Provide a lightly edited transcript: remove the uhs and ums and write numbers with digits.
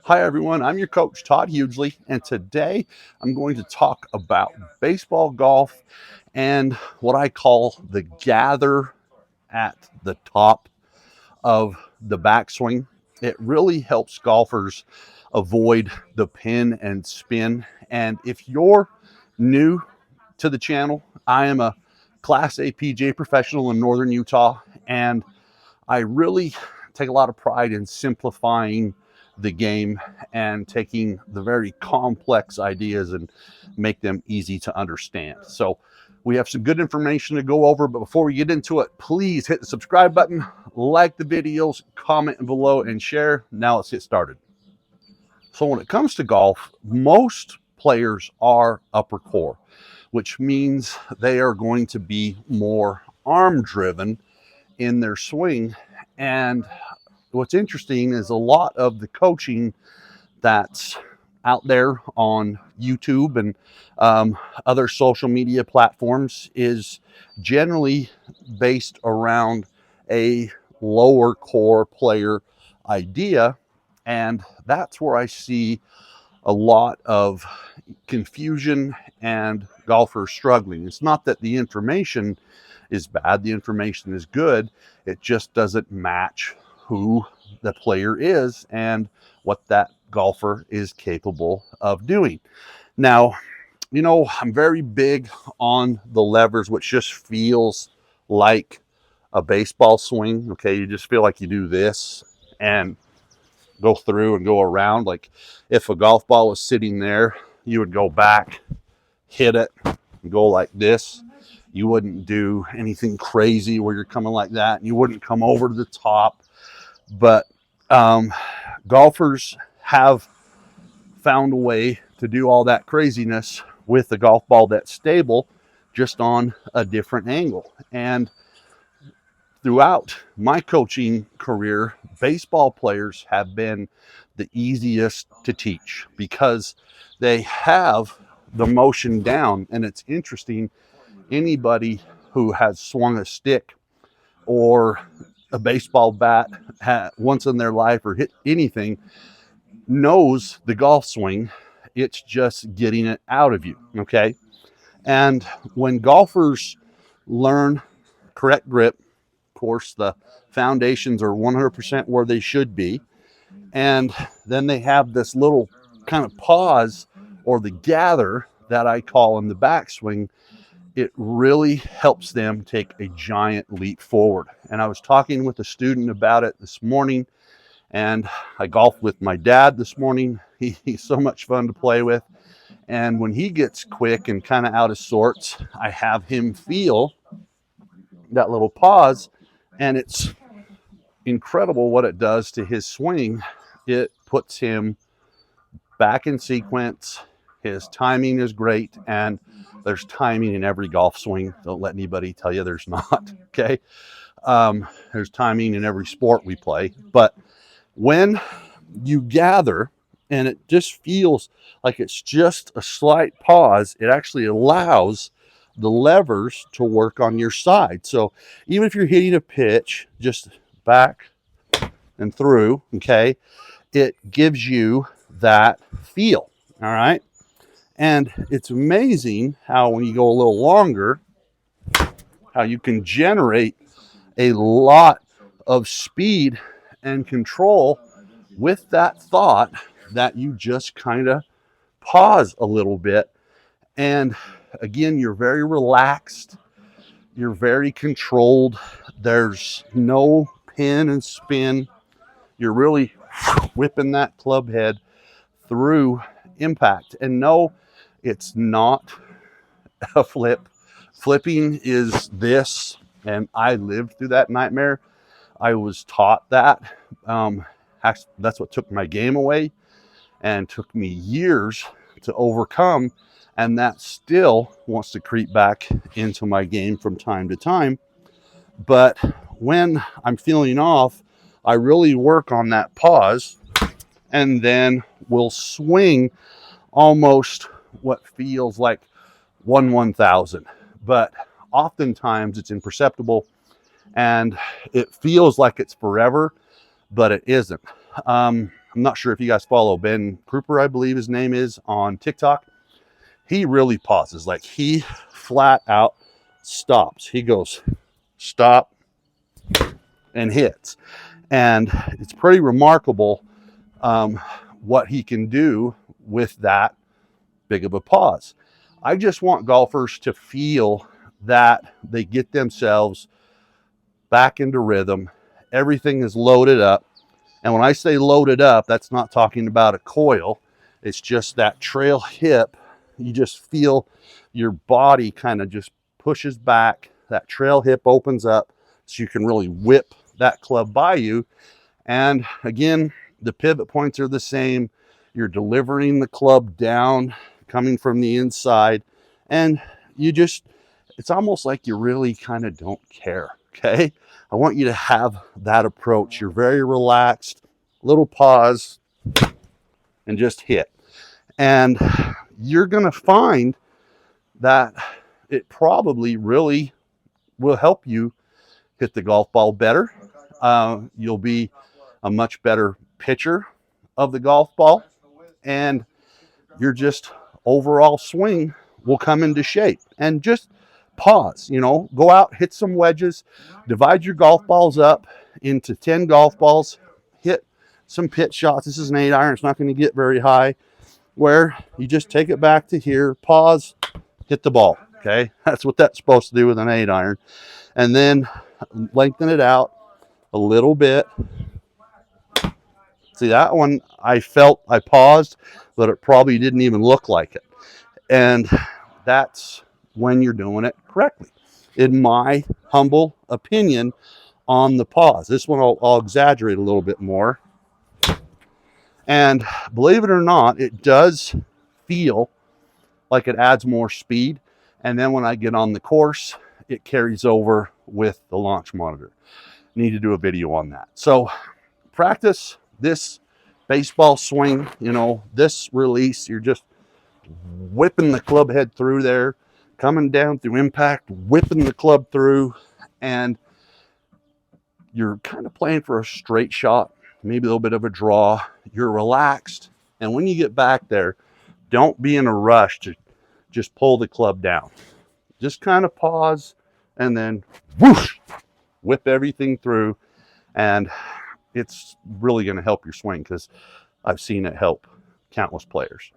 Hi everyone, I'm your coach Todd Hughley, and today I'm going to talk about baseball golf and what I call the gather at the top of the backswing. It really helps golfers avoid the pin and spin. And if you're new to the channel, I am a Class A PGA professional in Northern Utah, and I really take a lot of pride in simplifying the game and taking the very complex ideas and make them easy to understand. So we have some good information to go over, but before we get into it, please hit the subscribe button, like the videos, comment below, and share. Now let's get started. So when it comes to golf, most players are upper core, which means they are going to be more arm driven in their swing. And what's interesting is a lot of the coaching that's out there on YouTube and other social media platforms is generally based around a lower core player idea. And that's where I see a lot of confusion and golfers struggling. It's not that the information is bad, the information is good, it just doesn't match who the player is and what that golfer is capable of doing. Now, I'm very big on the levers, which just feels like a baseball swing. Okay, you just feel like you do this and go through and go around. Like if a golf ball was sitting there, you would go back, hit it, and go like this. You wouldn't do anything crazy where you're coming like that. You wouldn't come over to the top. But golfers have found a way to do all that craziness with a golf ball that's stable, just on a different angle. And throughout my coaching career, baseball players have been the easiest to teach because they have the motion down. And it's interesting, anybody who has swung a stick or a baseball bat once in their life or hit anything knows the golf swing. It's just getting it out of you. Okay. And when golfers learn correct grip, of course, the foundations are 100% where they should be. And then they have this little kind of pause or the gather that I call in the backswing. It really helps them take a giant leap forward. And I was talking with a student about it this morning, and I golfed with my dad this morning. He's so much fun to play with. And when he gets quick and kind of out of sorts, I have him feel that little pause, and it's incredible what it does to his swing. It puts him back in sequence. His timing is great, and there's timing in every golf swing. Don't let anybody tell you there's not. Okay. There's timing in every sport we play. But when you gather and it just feels like it's just a slight pause, it actually allows the levers to work on your side. So even if you're hitting a pitch just back and through, okay, it gives you that feel. All right. And it's amazing how when you go a little longer, how you can generate a lot of speed and control with that thought that you just kind of pause a little bit. And again, you're very relaxed. You're very controlled. There's no pin and spin. You're really whipping that club head through impact. And no, it's not a flip. Flipping is this, and I lived through that nightmare. I was taught that. Actually, that's what took my game away and took me years to overcome. And that still wants to creep back into my game from time to time. But when I'm feeling off, I really work on that pause, and then we'll swing almost what feels like 1/1000. But oftentimes it's imperceptible and it feels like it's forever, but it isn't. I'm not sure if you guys follow Ben Kruper, I believe his name is, on TikTok. He really pauses. Like, he flat out stops. He goes, stop, and hits. And it's pretty remarkable what he can do with that big of a pause. I just want golfers to feel that they get themselves back into rhythm. Everything is loaded up. And when I say loaded up, that's not talking about a coil. It's just that trail hip. You just feel your body kind of just pushes back. That trail hip opens up so you can really whip that club by you. And again, the pivot points are the same. You're delivering the club down, coming from the inside, and you just, it's almost like you really kind of don't care. Okay. I want you to have that approach. You're very relaxed, little pause, and just hit. And you're going to find that it probably really will help you hit the golf ball better. You'll be a much better pitcher of the golf ball, and your just overall swing will come into shape. And just pause, you know, go out, hit some wedges, divide your golf balls up into 10 golf balls, hit some pitch shots. This is an 8-iron. It's not going to get very high, where you just take it back to here, pause, hit the ball. Okay. That's what that's supposed to do with an 8-iron. And then lengthen it out a little bit. See, that one, I felt I paused, but it probably didn't even look like it. And that's when you're doing it correctly, in my humble opinion on the pause. This one I'll exaggerate a little bit more. And believe it or not, it does feel like it adds more speed. And then when I get on the course, it carries over with the launch monitor. Need to do a video on that. So practice this baseball swing, you know, this release. You're just whipping the club head through there, coming down through impact, whipping the club through, and you're kind of playing for a straight shot, maybe a little bit of a draw. You're relaxed. And when you get back there, don't be in a rush to just pull the club down. Just kind of pause and then whoosh, whip everything through. And it's really going to help your swing, because I've seen it help countless players.